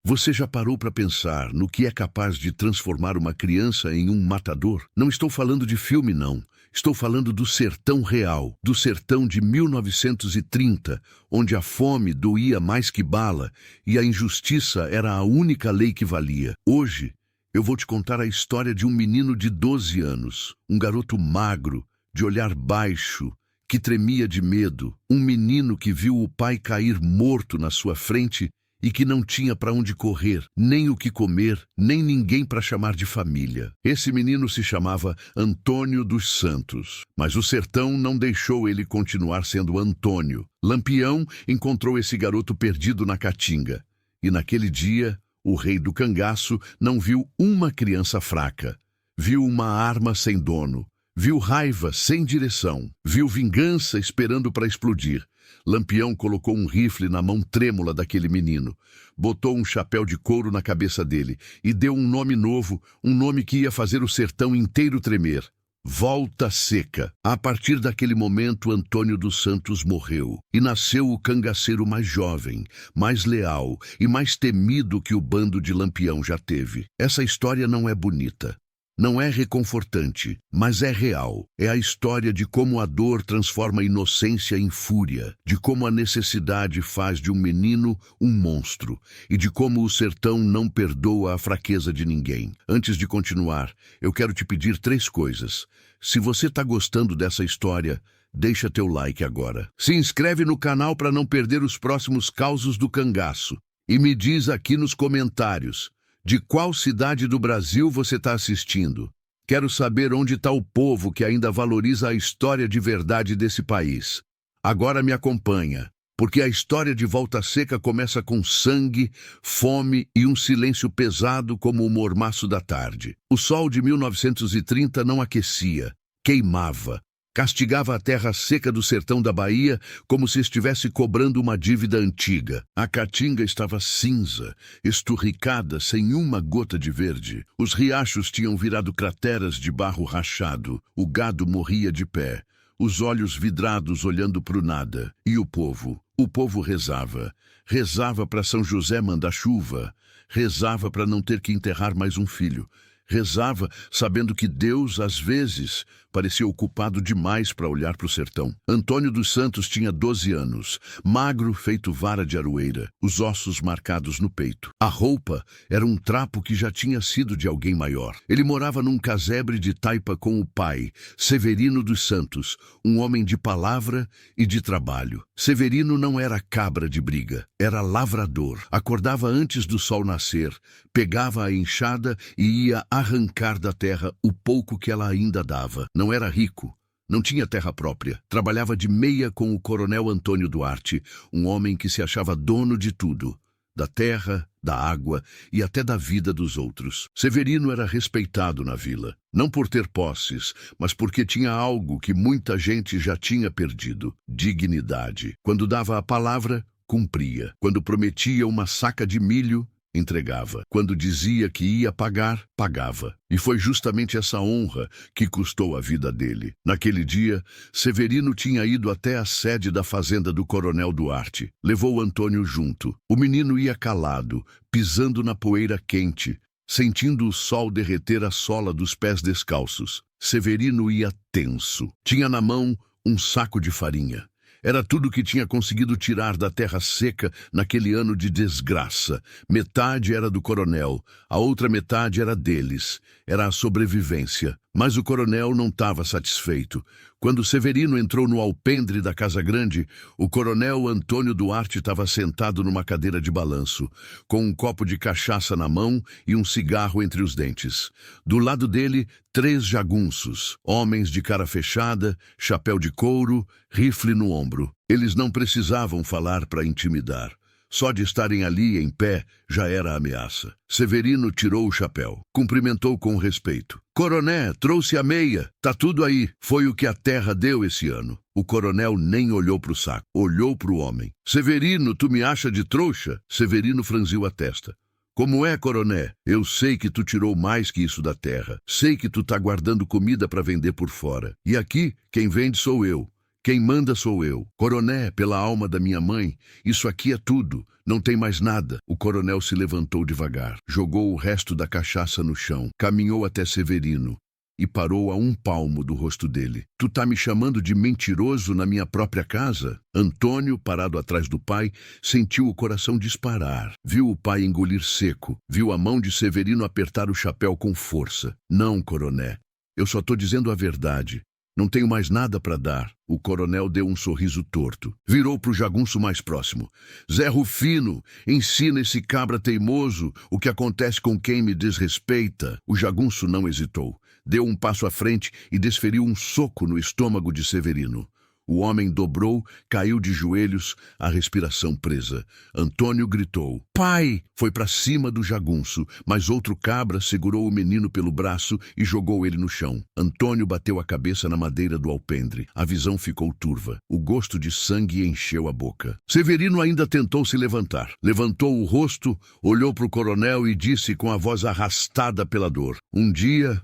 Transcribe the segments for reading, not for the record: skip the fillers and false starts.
Você já parou para pensar no que é capaz de transformar uma criança em um matador? Não estou falando de filme, não. Estou falando do sertão real, do sertão de 1930, onde a fome doía mais que bala e a injustiça era a única lei que valia. Hoje, eu vou te contar a história de um menino de 12 anos, um garoto magro, de olhar baixo, que tremia de medo, um menino que viu o pai cair morto na sua frente e que não tinha para onde correr, nem o que comer, nem ninguém para chamar de família. Esse menino se chamava Antônio dos Santos, mas o sertão não deixou ele continuar sendo Antônio. Lampião encontrou esse garoto perdido na caatinga, e naquele dia, o rei do cangaço não viu uma criança fraca, viu uma arma sem dono, viu raiva sem direção, viu vingança esperando para explodir. Lampião colocou um rifle na mão trêmula daquele menino, botou um chapéu de couro na cabeça dele e deu um nome novo, um nome que ia fazer o sertão inteiro tremer. Volta Seca. A partir daquele momento, Antônio dos Santos morreu e nasceu o cangaceiro mais jovem, mais leal e mais temido que o bando de Lampião já teve. Essa história não é bonita. Não é reconfortante, mas é real. É a história de como a dor transforma a inocência em fúria, de como a necessidade faz de um menino um monstro, e de como o sertão não perdoa a fraqueza de ninguém. Antes de continuar, eu quero te pedir 3 coisas. Se você está gostando dessa história, deixa teu like agora. Se inscreve no canal para não perder os próximos causos do cangaço. E me diz aqui nos comentários, de qual cidade do Brasil você está assistindo? Quero saber onde está o povo que ainda valoriza a história de verdade desse país. Agora me acompanha, porque a história de Volta Seca começa com sangue, fome e um silêncio pesado como o mormaço da tarde. O sol de 1930 não aquecia, queimava, castigava a terra seca do sertão da Bahia como se estivesse cobrando uma dívida antiga. A caatinga estava cinza, esturricada, sem uma gota de verde. Os riachos tinham virado crateras de barro rachado. O gado morria de pé, os olhos vidrados olhando para o nada. E o povo rezava. Rezava para São José mandar chuva. Rezava para não ter que enterrar mais um filho. Rezava sabendo que Deus, às vezes, parecia ocupado demais para olhar para o sertão. Antônio dos Santos tinha 12 anos, magro feito vara de aroeira, os ossos marcados no peito. A roupa era um trapo que já tinha sido de alguém maior. Ele morava num casebre de taipa com o pai, Severino dos Santos, um homem de palavra e de trabalho. Severino não era cabra de briga, era lavrador. Acordava antes do sol nascer, pegava a enxada e ia arrancar da terra o pouco que ela ainda dava. Não era rico, não tinha terra própria. Trabalhava de meia com o coronel Antônio Duarte, um homem que se achava dono de tudo, da terra, da água e até da vida dos outros. Severino era respeitado na vila, não por ter posses, mas porque tinha algo que muita gente já tinha perdido: dignidade. Quando dava a palavra, cumpria. Quando prometia uma saca de milho, entregava. Quando dizia que ia pagar, pagava. E foi justamente essa honra que custou a vida dele. Naquele dia, Severino tinha ido até a sede da fazenda do coronel Duarte. Levou Antônio junto. O menino ia calado, pisando na poeira quente, sentindo o sol derreter a sola dos pés descalços. Severino ia tenso. Tinha na mão um saco de farinha. Era tudo que tinha conseguido tirar da terra seca naquele ano de desgraça. Metade era do coronel, a outra metade era deles. Era a sobrevivência. Mas o coronel não estava satisfeito. Quando Severino entrou no alpendre da Casa Grande, o coronel Antônio Duarte estava sentado numa cadeira de balanço, com um copo de cachaça na mão e um cigarro entre os dentes. Do lado dele, 3 jagunços, homens de cara fechada, chapéu de couro, rifle no ombro. Eles não precisavam falar para intimidar. Só de estarem ali em pé já era ameaça. Severino tirou o chapéu, cumprimentou com respeito. Coroné, trouxe a meia. Tá tudo aí. Foi o que a terra deu esse ano. O coronel nem olhou pro saco, olhou pro homem. Severino, tu me acha de trouxa? Severino franziu a testa. Como é, coroné? Eu sei que tu tirou mais que isso da terra. Sei que tu tá guardando comida para vender por fora. E aqui, quem vende sou eu. Quem manda sou eu. Coroné, pela alma da minha mãe, isso aqui é tudo. Não tem mais nada. O coronel se levantou devagar, jogou o resto da cachaça no chão, caminhou até Severino e parou a 1 palmo do rosto dele. Tu tá me chamando de mentiroso na minha própria casa? Antônio, parado atrás do pai, sentiu o coração disparar. Viu o pai engolir seco. Viu a mão de Severino apertar o chapéu com força. Não, coronel. Eu só tô dizendo a verdade. Não tenho mais nada para dar. O coronel deu um sorriso torto. Virou pro jagunço mais próximo. Zé Rufino, ensina esse cabra teimoso o que acontece com quem me desrespeita. O jagunço não hesitou. Deu um passo à frente e desferiu um soco no estômago de Severino. O homem dobrou, caiu de joelhos, a respiração presa. Antônio gritou. Pai! Foi para cima do jagunço, mas outro cabra segurou o menino pelo braço e jogou ele no chão. Antônio bateu a cabeça na madeira do alpendre. A visão ficou turva. O gosto de sangue encheu a boca. Severino ainda tentou se levantar. Levantou o rosto, olhou para o coronel e disse com a voz arrastada pela dor. Um dia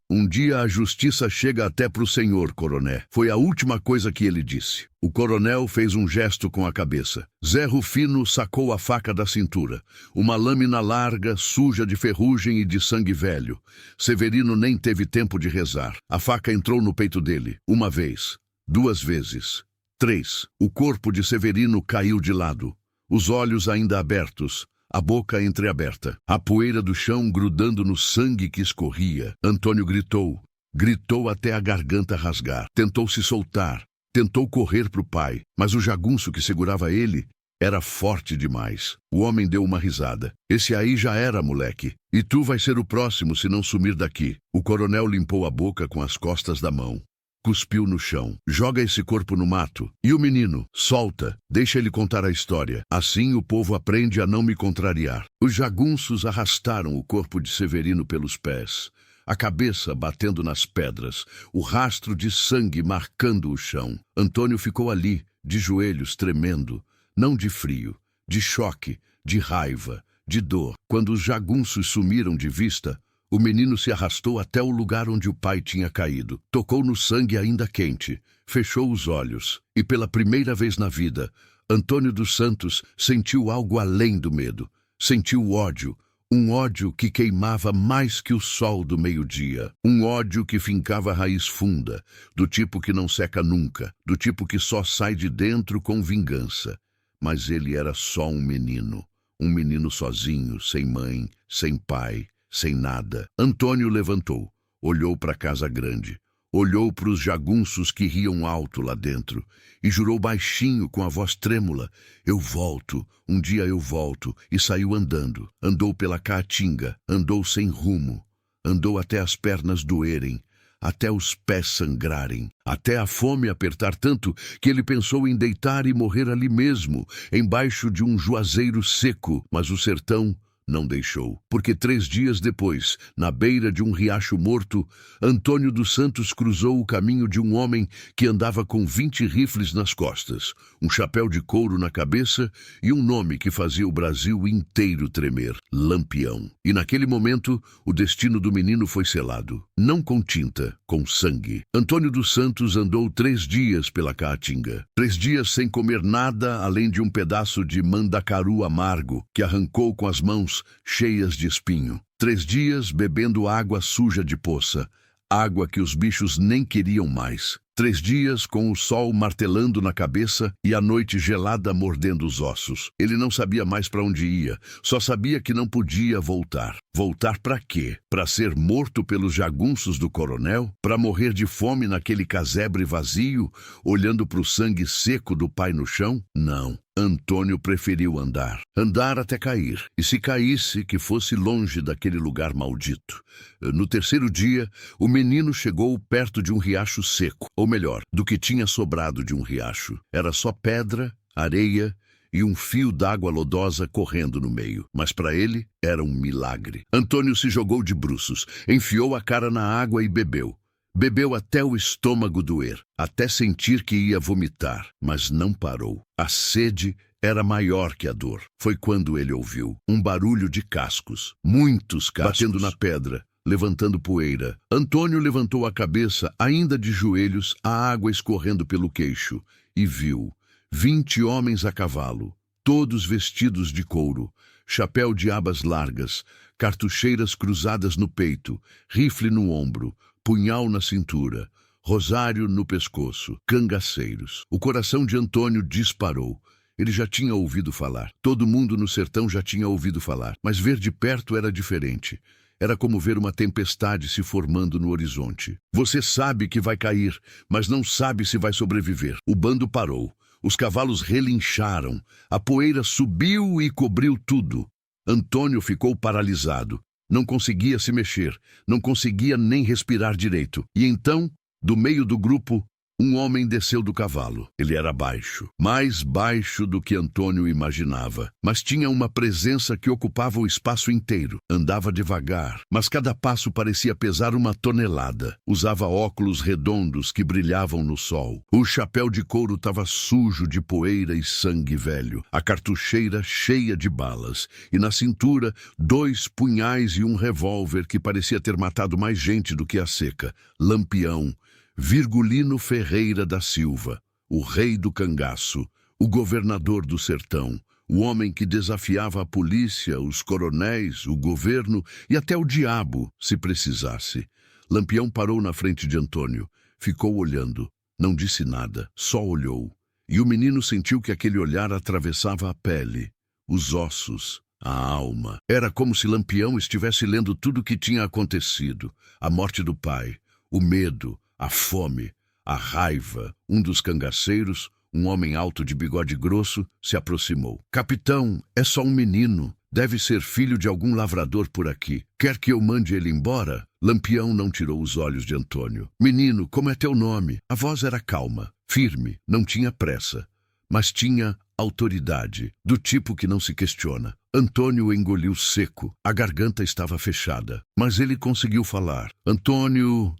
a justiça chega até para o senhor, coronel. Foi a última coisa que ele disse. O coronel fez um gesto com a cabeça. Zé Rufino sacou a faca da cintura. Uma lâmina larga, suja de ferrugem e de sangue velho. Severino nem teve tempo de rezar. A faca entrou no peito dele. 1 vez, 2 vezes, 3. O corpo de Severino caiu de lado. Os olhos ainda abertos. A boca entreaberta. A poeira do chão grudando no sangue que escorria. Antônio gritou. Gritou até a garganta rasgar. Tentou se soltar. Tentou correr para o pai, mas o jagunço que segurava ele era forte demais. O homem deu uma risada. Esse aí já era, moleque. E tu vai ser o próximo se não sumir daqui. O coronel limpou a boca com as costas da mão. Cuspiu no chão. Joga esse corpo no mato. E o menino? Solta. Deixa ele contar a história. Assim o povo aprende a não me contrariar. Os jagunços arrastaram o corpo de Severino pelos pés. A cabeça batendo nas pedras, o rastro de sangue marcando o chão. Antônio ficou ali, de joelhos, tremendo, não de frio, de choque, de raiva, de dor. Quando os jagunços sumiram de vista, o menino se arrastou até o lugar onde o pai tinha caído. Tocou no sangue ainda quente, fechou os olhos e, pela primeira vez na vida, Antônio dos Santos sentiu algo além do medo. Sentiu ódio. Um ódio que queimava mais que o sol do meio-dia. Um ódio que fincava raiz funda, do tipo que não seca nunca, do tipo que só sai de dentro com vingança. Mas ele era só um menino sozinho, sem mãe, sem pai, sem nada. Antônio levantou, olhou para a casa grande, olhou para os jagunços que riam alto lá dentro e jurou baixinho com a voz trêmula: eu volto, um dia eu volto, e saiu andando. Andou pela caatinga, andou sem rumo, andou até as pernas doerem, até os pés sangrarem, até a fome apertar tanto que ele pensou em deitar e morrer ali mesmo, embaixo de um juazeiro seco, mas o sertão não deixou, porque 3 dias depois, na beira de um riacho morto, Antônio dos Santos cruzou o caminho de um homem que andava com 20 rifles nas costas, um chapéu de couro na cabeça e um nome que fazia o Brasil inteiro tremer: Lampião. E naquele momento, o destino do menino foi selado, não com tinta, com sangue. Antônio dos Santos andou 3 dias pela Caatinga, 3 dias sem comer nada além de um pedaço de mandacaru amargo que arrancou com as mãos cheias de espinho. 3 dias bebendo água suja de poça, água que os bichos nem queriam mais. 3 dias com o sol martelando na cabeça e a noite gelada mordendo os ossos. Ele não sabia mais para onde ia, só sabia que não podia voltar. Voltar para quê? Para ser morto pelos jagunços do coronel? Para morrer de fome naquele casebre vazio, olhando para o sangue seco do pai no chão? Não. Antônio preferiu andar. Andar até cair. E se caísse, que fosse longe daquele lugar maldito. No 3º dia, o menino chegou perto de um riacho seco. Ou melhor, do que tinha sobrado de um riacho. Era só pedra, areia e um fio d'água lodosa correndo no meio. Mas para ele, era um milagre. Antônio se jogou de bruços, enfiou a cara na água e bebeu. Bebeu até o estômago doer, até sentir que ia vomitar, mas não parou. A sede era maior que a dor. Foi quando ele ouviu um barulho de cascos, muitos cascos, batendo na pedra, levantando poeira. Antônio levantou a cabeça, ainda de joelhos, a água escorrendo pelo queixo, e viu 20 homens a cavalo, todos vestidos de couro, chapéu de abas largas, cartucheiras cruzadas no peito, rifle no ombro, punhal na cintura, rosário no pescoço, cangaceiros. O coração de Antônio disparou. Ele já tinha ouvido falar. Todo mundo no sertão já tinha ouvido falar. Mas ver de perto era diferente. Era como ver uma tempestade se formando no horizonte. Você sabe que vai cair, mas não sabe se vai sobreviver. O bando parou. Os cavalos relincharam. A poeira subiu e cobriu tudo. Antônio ficou paralisado. Não conseguia se mexer. Não conseguia nem respirar direito. E então, do meio do grupo, um homem desceu do cavalo. Ele era baixo, mais baixo do que Antônio imaginava, mas tinha uma presença que ocupava o espaço inteiro. Andava devagar, mas cada passo parecia pesar uma tonelada. Usava óculos redondos que brilhavam no sol. O chapéu de couro estava sujo de poeira e sangue velho, a cartucheira cheia de balas, e na cintura 2 punhais e um revólver que parecia ter matado mais gente do que a seca. Lampião, Virgulino Ferreira da Silva, o rei do cangaço, o governador do sertão, o homem que desafiava a polícia, os coronéis, o governo e até o diabo, se precisasse. Lampião parou na frente de Antônio, ficou olhando, não disse nada, só olhou. E o menino sentiu que aquele olhar atravessava a pele, os ossos, a alma. Era como se Lampião estivesse lendo tudo o que tinha acontecido, a morte do pai, o medo, a fome, a raiva. Um dos cangaceiros, um homem alto de bigode grosso, se aproximou. Capitão, é só um menino. Deve ser filho de algum lavrador por aqui. Quer que eu mande ele embora? Lampião não tirou os olhos de Antônio. Menino, como é teu nome? A voz era calma, firme, não tinha pressa, mas tinha autoridade, do tipo que não se questiona. Antônio engoliu seco. A garganta estava fechada, mas ele conseguiu falar. Antônio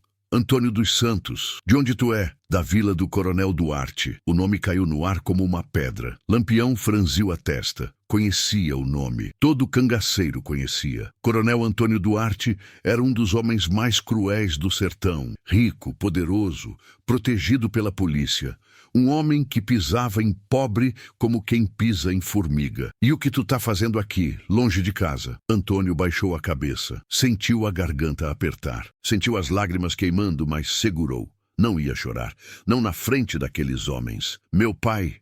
dos Santos. De onde tu é? Da vila do Coronel Duarte. O nome caiu no ar como uma pedra. Lampião franziu a testa. Conhecia o nome. Todo cangaceiro conhecia. Coronel Antônio Duarte era um dos homens mais cruéis do sertão. Rico, poderoso, protegido pela polícia. Um homem que pisava em pobre como quem pisa em formiga. E o que tu tá fazendo aqui, longe de casa? Antônio baixou a cabeça. Sentiu a garganta apertar. Sentiu as lágrimas queimando, mas segurou. Não ia chorar. Não na frente daqueles homens. Meu pai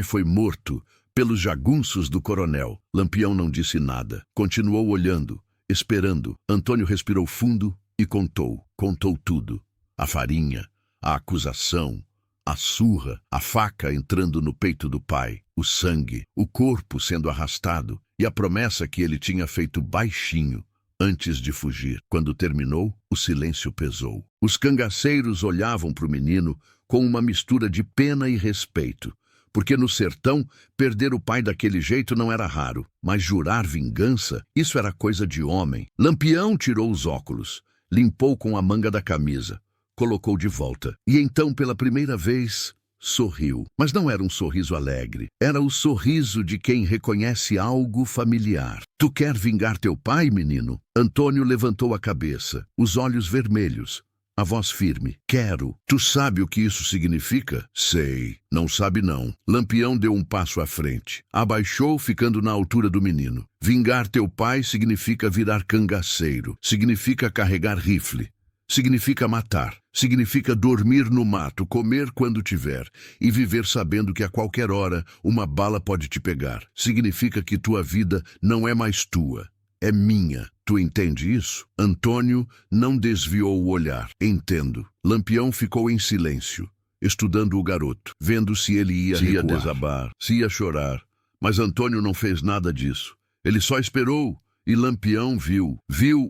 foi morto pelos jagunços do coronel. Lampião não disse nada. Continuou olhando, esperando. Antônio respirou fundo e contou. Contou tudo. A farinha, a acusação, a surra, a faca entrando no peito do pai, o sangue, o corpo sendo arrastado e a promessa que ele tinha feito baixinho antes de fugir. Quando terminou, o silêncio pesou. Os cangaceiros olhavam para o menino com uma mistura de pena e respeito, porque no sertão, perder o pai daquele jeito não era raro, mas jurar vingança, isso era coisa de homem. Lampião tirou os óculos, limpou com a manga da camisa, colocou de volta. E então, pela primeira vez, sorriu. Mas não era um sorriso alegre. Era o sorriso de quem reconhece algo familiar. Tu quer vingar teu pai, menino? Antônio levantou a cabeça, os olhos vermelhos, a voz firme. Quero. Tu sabe o que isso significa? Sei. Não sabe não. Lampião deu um passo à frente. Abaixou, ficando na altura do menino. Vingar teu pai significa virar cangaceiro. Significa carregar rifle. Significa matar, significa dormir no mato, comer quando tiver e viver sabendo que a qualquer hora uma bala pode te pegar. Significa que tua vida não é mais tua, é minha. Tu entende isso? Antônio não desviou o olhar. Entendo. Lampião ficou em silêncio, estudando o garoto, vendo se ele ia desabar, se ia chorar. Mas Antônio não fez nada disso. Ele só esperou. E Lampião viu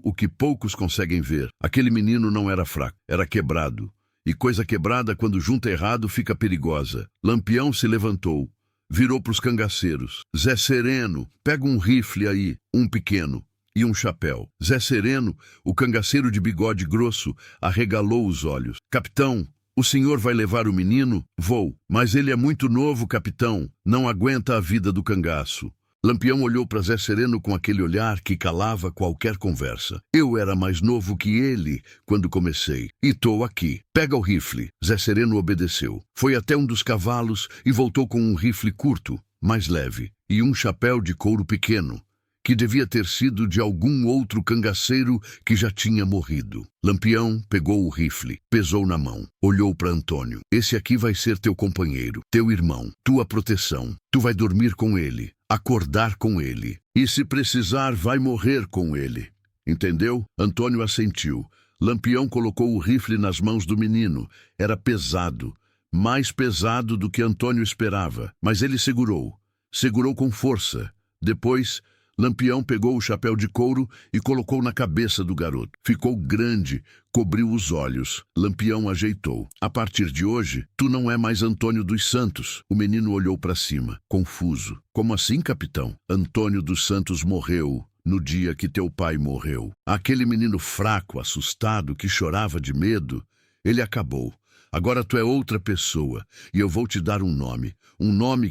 o que poucos conseguem ver. Aquele menino não era fraco, era quebrado. E coisa quebrada, quando junta errado, fica perigosa. Lampião se levantou, virou para os cangaceiros. Zé Sereno, pega um rifle aí, um pequeno, e um chapéu. Zé Sereno, o cangaceiro de bigode grosso, arregalou os olhos. Capitão, o senhor vai levar o menino? Vou. Mas ele é muito novo, capitão. Não aguenta a vida do cangaço. Lampião olhou para Zé Sereno com aquele olhar que calava qualquer conversa. Eu era mais novo que ele quando comecei. E tô aqui. Pega o rifle. Zé Sereno obedeceu. Foi até um dos cavalos e voltou com um rifle curto, mais leve. e um chapéu de couro pequeno, que devia ter sido de algum outro cangaceiro que já tinha morrido. Lampião pegou o rifle, pesou na mão, olhou para Antônio. Esse aqui vai ser teu companheiro, teu irmão, tua proteção. Tu vai dormir com ele, acordar com ele, e se precisar vai morrer com ele. Entendeu? Antônio assentiu. Lampião colocou o rifle nas mãos do menino. Era pesado, mais pesado do que Antônio esperava, mas ele segurou. Segurou com força. Depois, Lampião pegou o chapéu de couro e colocou na cabeça do garoto. Ficou grande, cobriu os olhos. Lampião ajeitou. A partir de hoje, tu não é mais Antônio dos Santos. O menino olhou para cima, confuso. Como assim, capitão? Antônio dos Santos morreu no dia que teu pai morreu. Aquele menino fraco, assustado, que chorava de medo, ele acabou. Agora tu é outra pessoa, e eu vou te dar um nome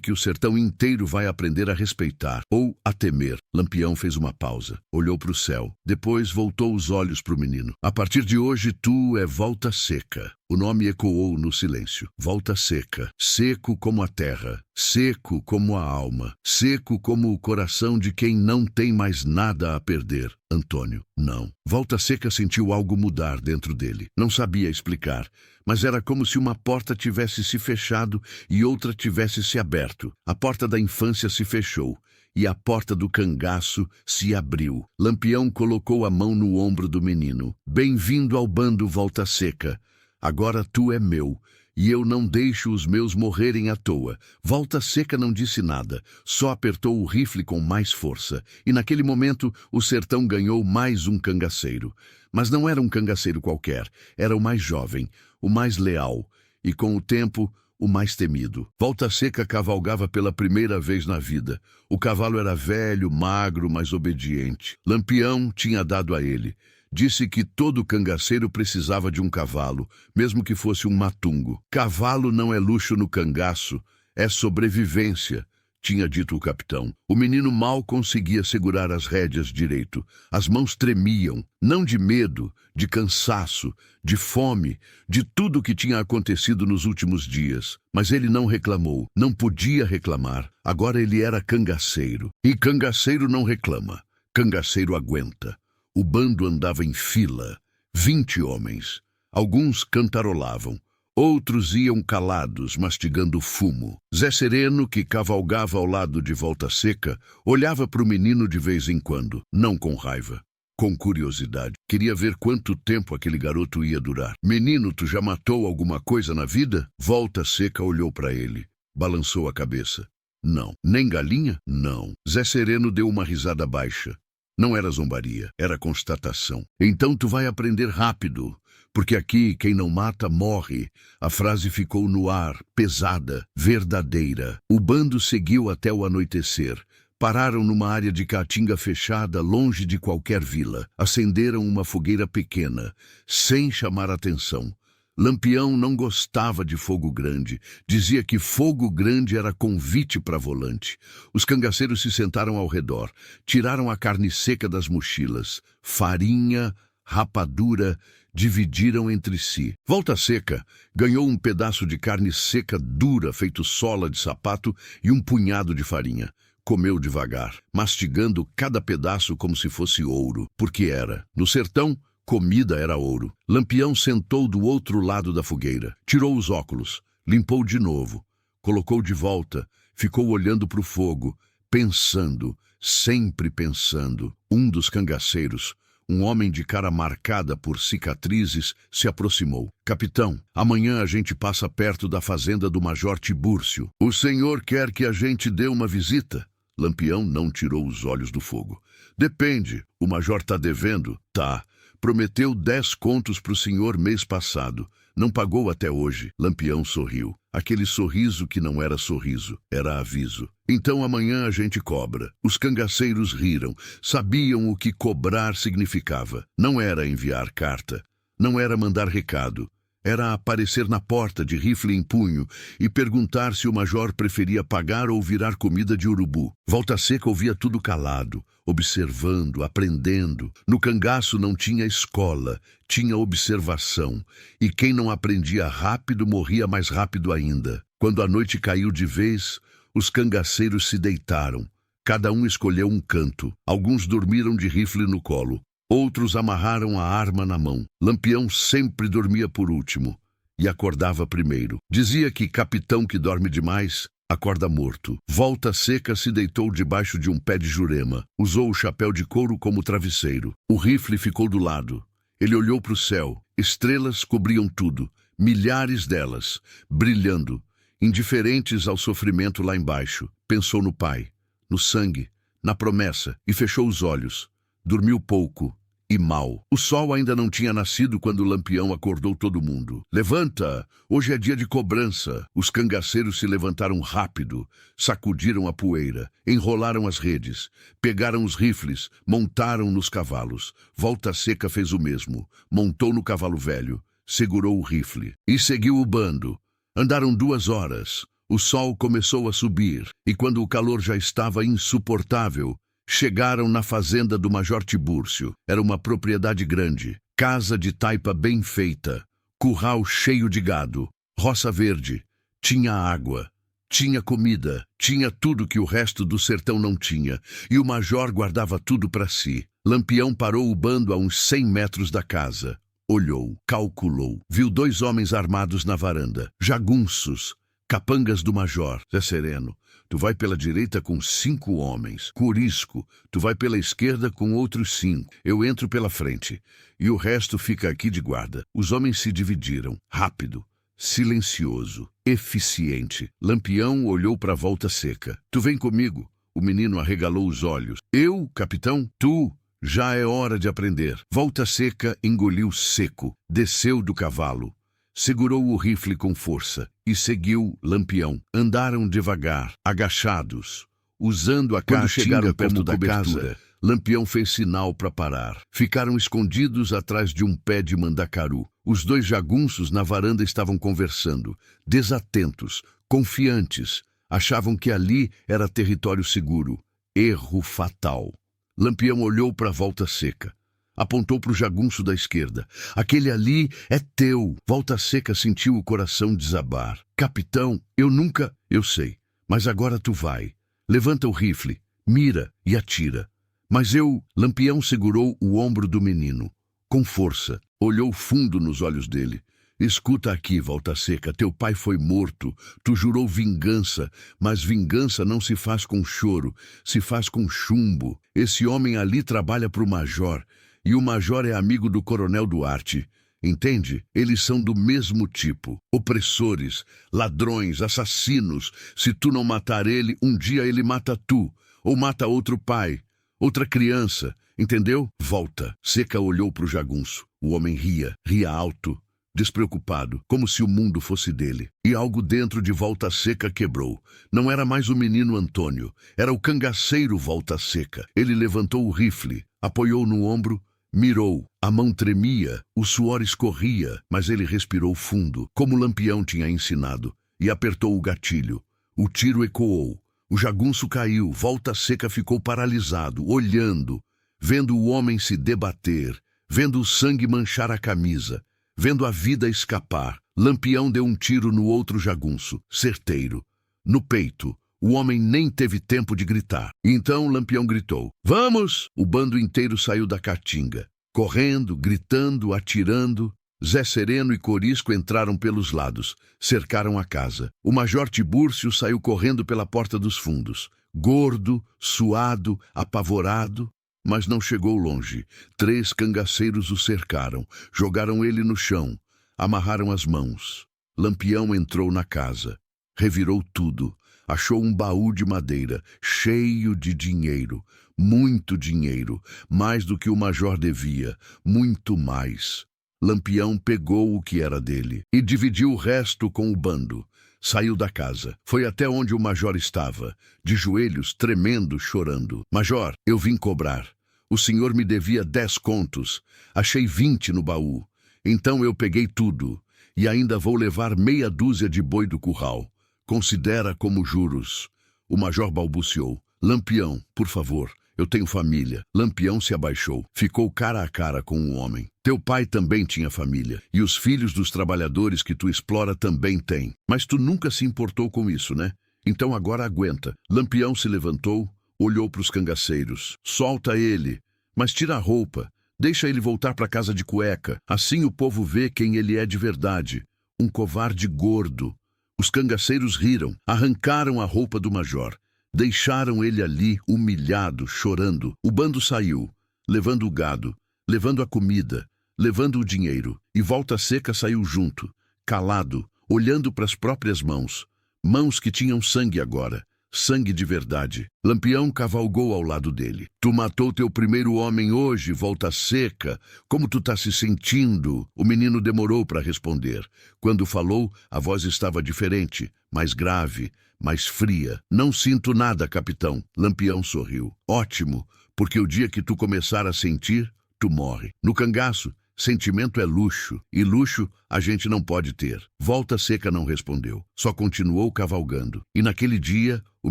que o sertão inteiro vai aprender a respeitar, ou a temer. Lampião fez uma pausa, olhou para o céu, depois voltou os olhos para o menino. A partir de hoje tu é Volta Seca. O nome ecoou no silêncio. Volta Seca, seco como a terra, seco como a alma, seco como o coração de quem não tem mais nada a perder. Antônio, não. Volta Seca sentiu algo mudar dentro dele. Não sabia explicar, mas era como se uma porta tivesse se fechado e outra tivesse se aberto. A porta da infância se fechou e a porta do cangaço se abriu. Lampião colocou a mão no ombro do menino. Bem-vindo ao bando Volta Seca. Agora tu é meu, e eu não deixo os meus morrerem à toa. Volta Seca não disse nada, só apertou o rifle com mais força. E naquele momento o sertão ganhou mais um cangaceiro. Mas não era um cangaceiro qualquer, era o mais jovem, o mais leal, e com o tempo, o mais temido. Volta Seca cavalgava pela primeira vez na vida. O cavalo era velho, magro, mas obediente. Lampião tinha dado a ele. Disse que todo cangaceiro precisava de um cavalo, mesmo que fosse um matungo. Cavalo não é luxo no cangaço, é sobrevivência, tinha dito o capitão. O menino mal conseguia segurar as rédeas direito. As mãos tremiam, não de medo, de cansaço, de fome, de tudo o que tinha acontecido nos últimos dias. Mas ele não reclamou, não podia reclamar. Agora ele era cangaceiro. E cangaceiro não reclama, cangaceiro aguenta. O bando andava em fila, 20 homens. Alguns cantarolavam, outros iam calados, mastigando fumo. Zé Sereno, que cavalgava ao lado de Volta Seca, olhava para o menino de vez em quando, não com raiva, com curiosidade. Queria ver quanto tempo aquele garoto ia durar. Menino, tu já matou alguma coisa na vida? Volta Seca olhou para ele, balançou a cabeça. Não. Nem galinha? Não. Zé Sereno deu uma risada baixa. Não era zombaria, era constatação. Então tu vai aprender rápido, porque aqui quem não mata morre. A frase ficou no ar, pesada, verdadeira. O bando seguiu até o anoitecer. Pararam numa área de caatinga fechada, longe de qualquer vila. Acenderam uma fogueira pequena, sem chamar atenção. Lampião não gostava de fogo grande. Dizia que fogo grande era convite para volante. Os cangaceiros se sentaram ao redor. Tiraram a carne seca das mochilas. Farinha, rapadura, dividiram entre si. Volta Seca ganhou um pedaço de carne seca dura, feito sola de sapato, e um punhado de farinha. Comeu devagar, mastigando cada pedaço como se fosse ouro, porque era. No sertão, comida era ouro. Lampião sentou do outro lado da fogueira, tirou os óculos, limpou de novo, colocou de volta, ficou olhando para o fogo, pensando, sempre pensando. Um dos cangaceiros, um homem de cara marcada por cicatrizes, se aproximou. Capitão, amanhã a gente passa perto da fazenda do Major Tibúrcio. O senhor quer que a gente dê uma visita? Lampião não tirou os olhos do fogo. Depende, o major tá devendo? Tá. Prometeu 10 contos pro senhor mês passado. Não pagou até hoje. Lampião sorriu. Aquele sorriso que não era sorriso, era aviso. Então amanhã a gente cobra. Os cangaceiros riram. Sabiam o que cobrar significava. Não era enviar carta. Não era mandar recado. Era aparecer na porta de rifle em punho e perguntar se o major preferia pagar ou virar comida de urubu. Volta Seca ouvia tudo calado, observando, aprendendo. No cangaço não tinha escola, tinha observação. E quem não aprendia rápido morria mais rápido ainda. Quando a noite caiu de vez, os cangaceiros se deitaram. Cada um escolheu um canto. Alguns dormiram de rifle no colo. Outros amarraram a arma na mão. Lampião sempre dormia por último e acordava primeiro. Dizia que capitão que dorme demais acorda morto. Volta Seca se deitou debaixo de um pé de jurema. Usou o chapéu de couro como travesseiro. O rifle ficou do lado. Ele olhou para o céu. Estrelas cobriam tudo. Milhares delas, brilhando, indiferentes ao sofrimento lá embaixo. Pensou no pai, no sangue, na promessa e fechou os olhos. Dormiu pouco e mal. O sol ainda não tinha nascido quando o Lampião acordou todo mundo. Levanta! Hoje é dia de cobrança. Os cangaceiros se levantaram rápido, sacudiram a poeira, enrolaram as redes, pegaram os rifles, montaram nos cavalos. Volta Seca fez o mesmo. Montou no cavalo velho, segurou o rifle e seguiu o bando. Andaram 2 horas. O sol começou a subir e quando o calor já estava insuportável, chegaram na fazenda do Major Tibúrcio. Era uma propriedade grande, casa de taipa bem feita, curral cheio de gado, roça verde, tinha água, tinha comida, tinha tudo que o resto do sertão não tinha, e o major guardava tudo para si. Lampião parou o bando a uns 100 metros da casa. Olhou, calculou, viu 2 homens armados na varanda, jagunços, capangas do major. Zé Sereno, tu vai pela direita com 5 homens. Corisco, tu vai pela esquerda com outros 5. Eu entro pela frente. E o resto fica aqui de guarda. Os homens se dividiram. Rápido, silencioso, eficiente. Lampião olhou para Volta Seca. Tu vem comigo. O menino arregalou os olhos. Eu, capitão? Tu? Já é hora de aprender. Volta Seca engoliu seco. Desceu do cavalo. Segurou o rifle com força e seguiu Lampião. Andaram devagar, agachados, usando a caatinga. Quando chegaram perto da casa, Lampião fez sinal para parar. Ficaram escondidos atrás de um pé de mandacaru. Os 2 jagunços na varanda estavam conversando, desatentos, confiantes. Achavam que ali era território seguro. Erro fatal. Lampião olhou para Volta Seca. Apontou para o jagunço da esquerda. Aquele ali é teu. Volta Seca sentiu o coração desabar. Capitão, eu nunca... Eu sei, mas agora tu vai. Levanta o rifle, mira e atira. Mas eu... Lampião segurou o ombro do menino. Com força, olhou fundo nos olhos dele. Escuta aqui, Volta Seca, teu pai foi morto. Tu jurou vingança, mas vingança não se faz com choro, se faz com chumbo. Esse homem ali trabalha para o major. E o major é amigo do coronel Duarte. Entende? Eles são do mesmo tipo. Opressores, ladrões, assassinos. Se tu não matar ele, um dia ele mata tu. Ou mata outro pai, outra criança. Entendeu? Volta. Seca olhou para o jagunço. O homem ria alto, despreocupado, como se o mundo fosse dele. E algo dentro de Volta Seca quebrou. Não era mais o menino Antônio. Era o cangaceiro Volta Seca. Ele levantou o rifle, apoiou no ombro, mirou. A mão tremia, o suor escorria, mas ele respirou fundo, como Lampião tinha ensinado, e apertou o gatilho. O tiro ecoou. O jagunço caiu. Volta Seca ficou paralisado, olhando, vendo o homem se debater, vendo o sangue manchar a camisa, vendo a vida escapar. Lampião deu um tiro no outro jagunço, certeiro, no peito. O homem nem teve tempo de gritar. Então Lampião gritou: "Vamos!" O bando inteiro saiu da caatinga. Correndo, gritando, atirando. Zé Sereno e Corisco entraram pelos lados, cercaram a casa. O Major Tibúrcio saiu correndo pela porta dos fundos. Gordo, suado, apavorado, mas não chegou longe. 3 cangaceiros o cercaram, jogaram ele no chão, amarraram as mãos. Lampião entrou na casa, revirou tudo. Achou um baú de madeira, cheio de dinheiro, muito dinheiro, mais do que o major devia, muito mais. Lampião pegou o que era dele e dividiu o resto com o bando. Saiu da casa, foi até onde o major estava, de joelhos, tremendo, chorando. "Major, eu vim cobrar. O senhor me devia 10 contos. Achei 20 no baú. Então eu peguei tudo e ainda vou levar meia dúzia de boi do curral. Considera como juros." O major balbuciou: "Lampião, por favor, eu tenho família." Lampião se abaixou, ficou cara a cara com o homem. "Teu pai também tinha família, e os filhos dos trabalhadores que tu explora também têm. Mas tu nunca se importou com isso, né? Então agora aguenta." Lampião se levantou, Olhou para os cangaceiros. Solta ele, mas tira a roupa. Deixa ele voltar para casa de cueca. Assim o povo vê quem ele é de verdade. Um covarde gordo. Os cangaceiros riram, arrancaram a roupa do major. Deixaram ele ali, humilhado, chorando. O bando saiu, levando o gado, levando a comida, levando o dinheiro. E Volta Seca saiu junto, calado, olhando para as próprias mãos. Mãos que tinham sangue agora. Sangue de verdade. Lampião cavalgou ao lado dele. Tu matou teu primeiro homem hoje, Volta Seca. Como tu tá se sentindo? O menino demorou para responder. Quando falou, a voz estava diferente, mais grave, mais fria. Não sinto nada, capitão. Lampião sorriu. Ótimo, porque o dia que tu começar a sentir, tu morre. No cangaço, sentimento é luxo, e luxo a gente não pode ter. Volta Seca não respondeu, só continuou cavalgando. E naquele dia, o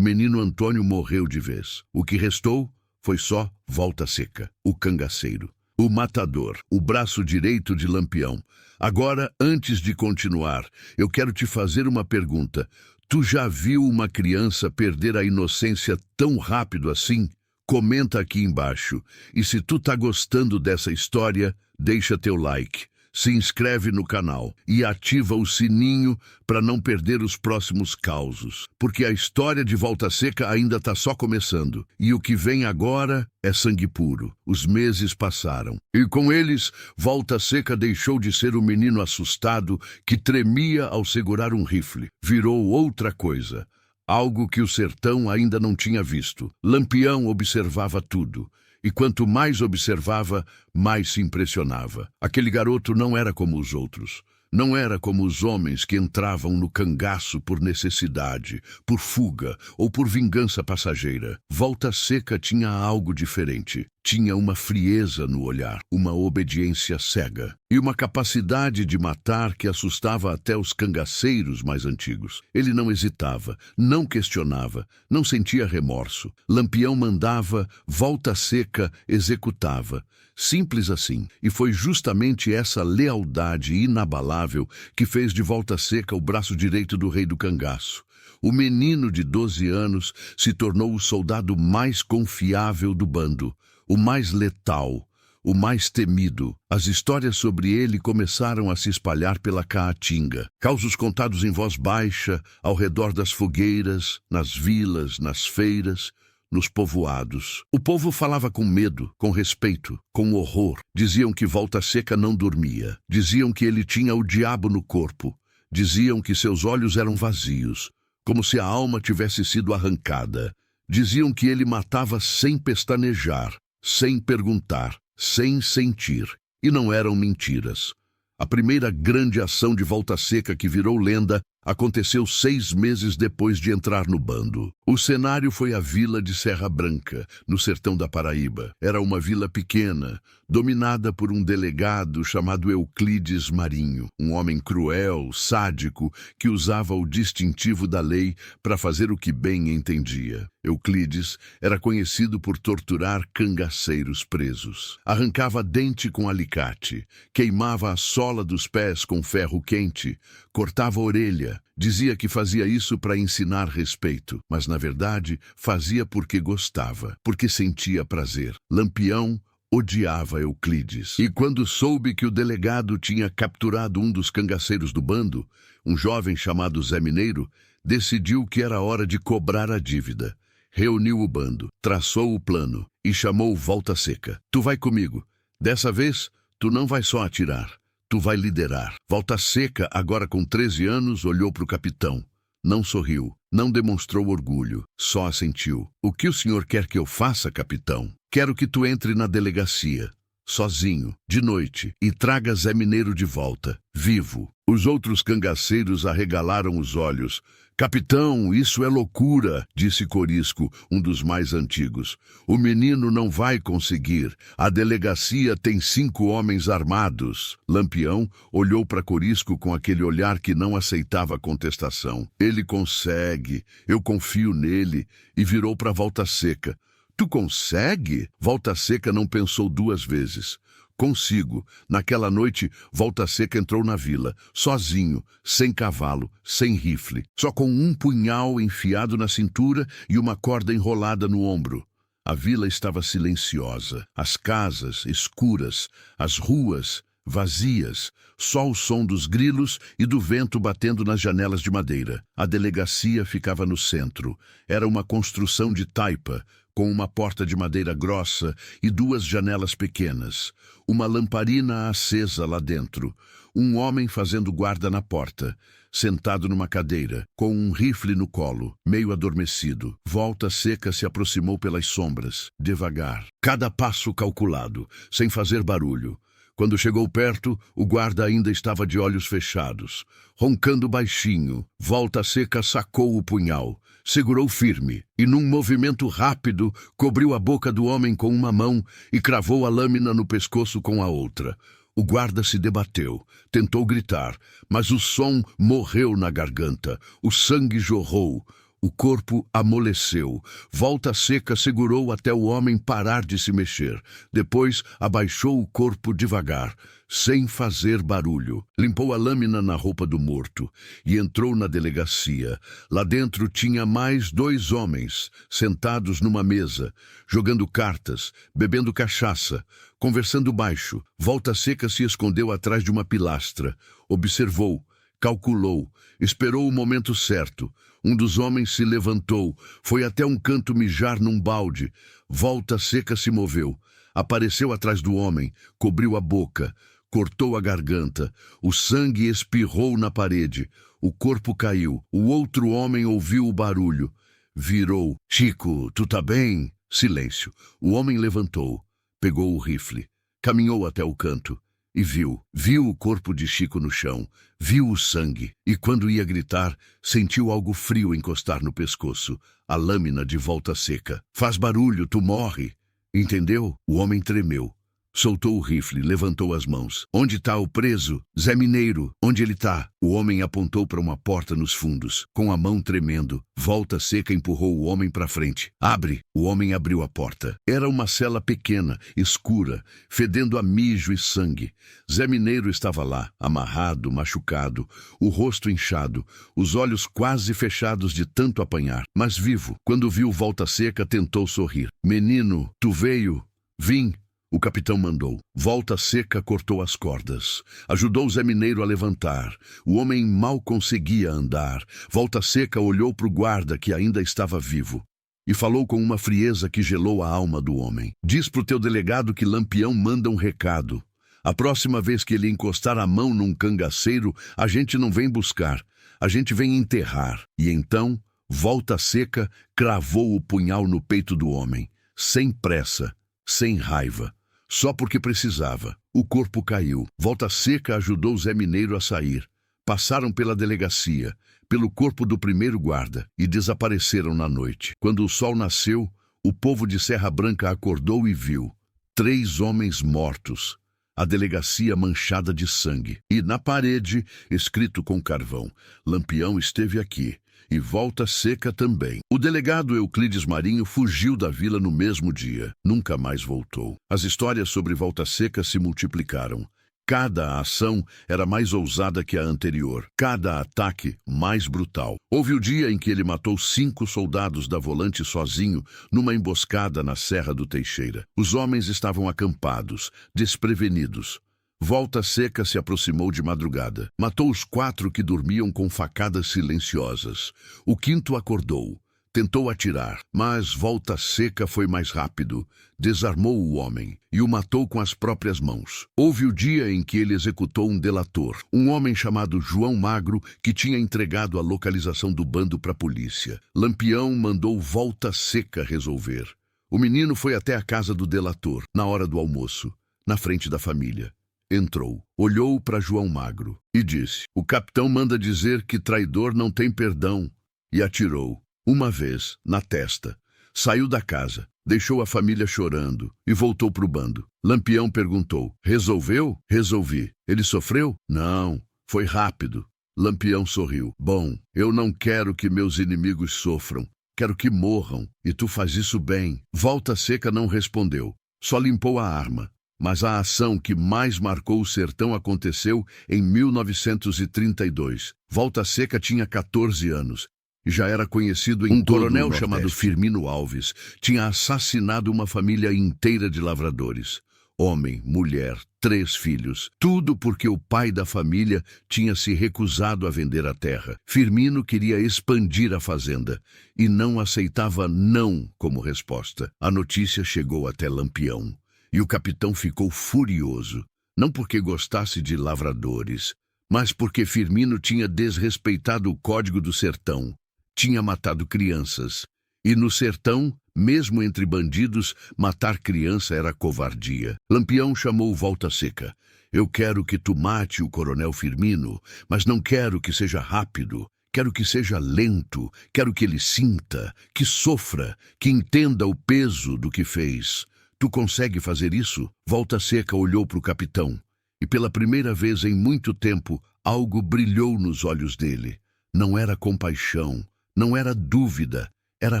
menino Antônio morreu de vez. O que restou foi só Volta Seca, o cangaceiro, o matador, o braço direito de Lampião. Agora, antes de continuar, eu quero te fazer uma pergunta. Tu já viu uma criança perder a inocência tão rápido assim? Comenta aqui embaixo. E se tu tá gostando dessa história, deixa teu like, se inscreve no canal e ativa o sininho para não perder os próximos causos. Porque a história de Volta Seca ainda tá só começando. E o que vem agora é sangue puro. Os meses passaram. E com eles, Volta Seca deixou de ser o menino assustado que tremia ao segurar um rifle. Virou outra coisa. Algo que o sertão ainda não tinha visto. Lampião observava tudo. E quanto mais observava, mais se impressionava. Aquele garoto não era como os outros. Não era como os homens que entravam no cangaço por necessidade, por fuga ou por vingança passageira. Volta Seca tinha algo diferente. Tinha uma frieza no olhar, uma obediência cega e uma capacidade de matar que assustava até os cangaceiros mais antigos. Ele não hesitava, não questionava, não sentia remorso. Lampião mandava, Volta Seca executava. Simples assim. E foi justamente essa lealdade inabalável que fez de Volta Seca o braço direito do rei do cangaço. O menino de 12 anos se tornou o soldado mais confiável do bando, o mais letal, o mais temido. As histórias sobre ele começaram a se espalhar pela Caatinga. Causos contados em voz baixa, ao redor das fogueiras, nas vilas, nas feiras, nos povoados. O povo falava com medo, com respeito, com horror. Diziam que Volta Seca não dormia. Diziam que ele tinha o diabo no corpo. Diziam que seus olhos eram vazios, como se a alma tivesse sido arrancada. Diziam que ele matava sem pestanejar, sem perguntar, sem sentir. E não eram mentiras. A primeira grande ação de Volta Seca que virou lenda aconteceu 6 meses depois de entrar no bando. O cenário foi a vila de Serra Branca, no sertão da Paraíba. Era uma vila pequena, dominada por um delegado chamado Euclides Marinho, um homem cruel, sádico, que usava o distintivo da lei para fazer o que bem entendia. Euclides era conhecido por torturar cangaceiros presos. Arrancava dente com alicate, queimava a sola dos pés com ferro quente, cortava a orelha. Dizia que fazia isso para ensinar respeito, mas na verdade fazia porque gostava, porque sentia prazer. Lampião odiava Euclides. E quando soube que o delegado tinha capturado um dos cangaceiros do bando, um jovem chamado Zé Mineiro, decidiu que era hora de cobrar a dívida. Reuniu o bando, traçou o plano e chamou Volta Seca. Tu vai comigo. Dessa vez, tu não vai só atirar. Tu vai liderar. Volta Seca, agora com 13 anos, olhou para o capitão. Não sorriu, não demonstrou orgulho, só assentiu. O que o senhor quer que eu faça, capitão? Quero que tu entre na delegacia, sozinho, de noite, e traga Zé Mineiro de volta, vivo. Os outros cangaceiros arregalaram os olhos. Capitão, isso é loucura, disse Corisco, um dos mais antigos. O menino não vai conseguir. A delegacia tem 5 homens armados. Lampião olhou para Corisco com aquele olhar que não aceitava contestação. Ele consegue, eu confio nele, e virou para Volta Seca. Tu consegue? Volta Seca não pensou 2 vezes. Consigo. Naquela noite, Volta Seca entrou na vila, sozinho, sem cavalo, sem rifle, só com um punhal enfiado na cintura e uma corda enrolada no ombro. A vila estava silenciosa, as casas escuras, as ruas vazias, só o som dos grilos e do vento batendo nas janelas de madeira. A delegacia ficava no centro. Era uma construção de taipa, com uma porta de madeira grossa e duas janelas pequenas. Uma lamparina acesa lá dentro. Um homem fazendo guarda na porta, sentado numa cadeira, com um rifle no colo, meio adormecido. Volta Seca se aproximou pelas sombras, devagar, cada passo calculado, sem fazer barulho. Quando chegou perto, o guarda ainda estava de olhos fechados. Roncando baixinho, Volta Seca sacou o punhal, segurou firme e, num movimento rápido, cobriu a boca do homem com uma mão e cravou a lâmina no pescoço com a outra. O guarda se debateu, tentou gritar, mas o som morreu na garganta, o sangue jorrou. O corpo amoleceu. Volta Seca segurou até o homem parar de se mexer. Depois abaixou o corpo devagar, sem fazer barulho. Limpou a lâmina na roupa do morto e entrou na delegacia. Lá dentro tinha mais 2 homens, sentados numa mesa, jogando cartas, bebendo cachaça, conversando baixo. Volta Seca se escondeu atrás de uma pilastra. Observou, calculou, esperou o momento certo. Um dos homens se levantou, foi até um canto mijar num balde. Volta Seca se moveu, apareceu atrás do homem, cobriu a boca, cortou a garganta. O sangue espirrou na parede. O corpo caiu. O outro homem ouviu o barulho. Virou. Chico, tu tá bem? Silêncio. O homem levantou, pegou o rifle, caminhou até o canto. E viu o corpo de Chico no chão, viu o sangue, e quando ia gritar, sentiu algo frio encostar no pescoço, a lâmina de Volta Seca. Faz barulho, tu morre. Entendeu? O homem tremeu. Soltou o rifle, levantou as mãos. Onde tá o preso? Zé Mineiro, onde ele tá? O homem apontou para uma porta nos fundos, com a mão tremendo. Volta Seca empurrou o homem para frente. Abre! O homem abriu a porta. Era uma cela pequena, escura, fedendo a mijo e sangue. Zé Mineiro estava lá, amarrado, machucado, o rosto inchado, os olhos quase fechados de tanto apanhar, mas vivo. Quando viu Volta Seca, tentou sorrir. Menino, tu veio? Vim. O capitão mandou. Volta Seca cortou as cordas. Ajudou Zé Mineiro a levantar. O homem mal conseguia andar. Volta Seca olhou para o guarda, que ainda estava vivo, e falou com uma frieza que gelou a alma do homem. Diz pro teu delegado que Lampião manda um recado. A próxima vez que ele encostar a mão num cangaceiro, a gente não vem buscar. A gente vem enterrar. E então, Volta Seca cravou o punhal no peito do homem. Sem pressa, sem raiva. Só porque precisava. O corpo caiu. Volta Seca ajudou Zé Mineiro a sair. Passaram pela delegacia, pelo corpo do primeiro guarda e desapareceram na noite. Quando o sol nasceu, o povo de Serra Branca acordou e viu 3 homens mortos, a delegacia manchada de sangue. E na parede, escrito com carvão, Lampião esteve aqui. E Volta Seca também. O delegado Euclides Marinho fugiu da vila no mesmo dia. Nunca mais voltou. As histórias sobre Volta Seca se multiplicaram. Cada ação era mais ousada que a anterior. Cada ataque mais brutal. Houve o dia em que ele matou 5 soldados da Volante sozinho, numa emboscada na Serra do Teixeira. Os homens estavam acampados, desprevenidos. Volta Seca se aproximou de madrugada. Matou os 4 que dormiam com facadas silenciosas. O 5º acordou. Tentou atirar, mas Volta Seca foi mais rápido. Desarmou o homem e o matou com as próprias mãos. Houve o dia em que ele executou um delator, um homem chamado João Magro, que tinha entregado a localização do bando para a polícia. Lampião mandou Volta Seca resolver. O menino foi até a casa do delator, na hora do almoço, na frente da família. Entrou, olhou para João Magro e disse: o capitão manda dizer que traidor não tem perdão. E atirou, uma vez, na testa. Saiu da casa, deixou a família chorando e voltou para o bando. Lampião perguntou: resolveu? Resolvi. Ele sofreu? Não, foi rápido. Lampião sorriu. Bom, eu não quero que meus inimigos sofram. Quero que morram, e tu faz isso bem. Volta Seca não respondeu, só limpou a arma. Mas a ação que mais marcou o sertão aconteceu em 1932. Volta Seca tinha 14 anos e já era conhecido em todo o Nordeste. Um coronel chamado Firmino Alves tinha assassinado uma família inteira de lavradores. Homem, mulher, 3 filhos. Tudo porque o pai da família tinha se recusado a vender a terra. Firmino queria expandir a fazenda e não aceitava não como resposta. A notícia chegou até Lampião e o capitão ficou furioso. Não porque gostasse de lavradores, mas porque Firmino tinha desrespeitado o código do sertão. Tinha matado crianças. E no sertão, mesmo entre bandidos, matar criança era covardia. Lampião chamou Volta Seca. Eu quero que tu mate o coronel Firmino, mas não quero que seja rápido. Quero que seja lento, quero que ele sinta, que sofra, que entenda o peso do que fez. Tu consegue fazer isso? Volta Seca olhou para o capitão, e pela primeira vez em muito tempo, algo brilhou nos olhos dele. Não era compaixão, não era dúvida, era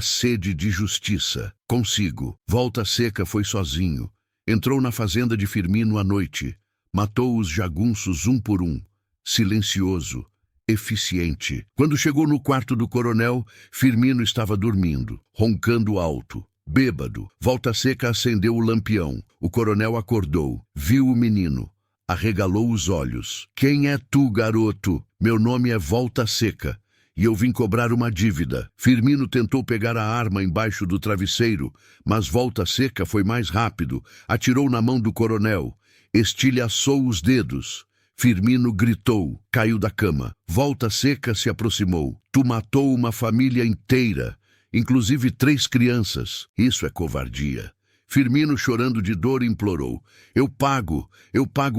sede de justiça. Consigo. Volta Seca foi sozinho. Entrou na fazenda de Firmino à noite. Matou os jagunços um por um. Silencioso. Eficiente. Quando chegou no quarto do coronel, Firmino estava dormindo, roncando alto. Bêbado. Volta Seca acendeu o lampião. O coronel acordou. Viu o menino. Arregalou os olhos. Quem é tu, garoto? Meu nome é Volta Seca. E eu vim cobrar uma dívida. Firmino tentou pegar a arma embaixo do travesseiro, mas Volta Seca foi mais rápido. Atirou na mão do coronel. Estilhaçou os dedos. Firmino gritou. Caiu da cama. Volta Seca se aproximou. Tu matou uma família inteira, inclusive 3 crianças. Isso é covardia. Firmino, chorando de dor, implorou. Eu pago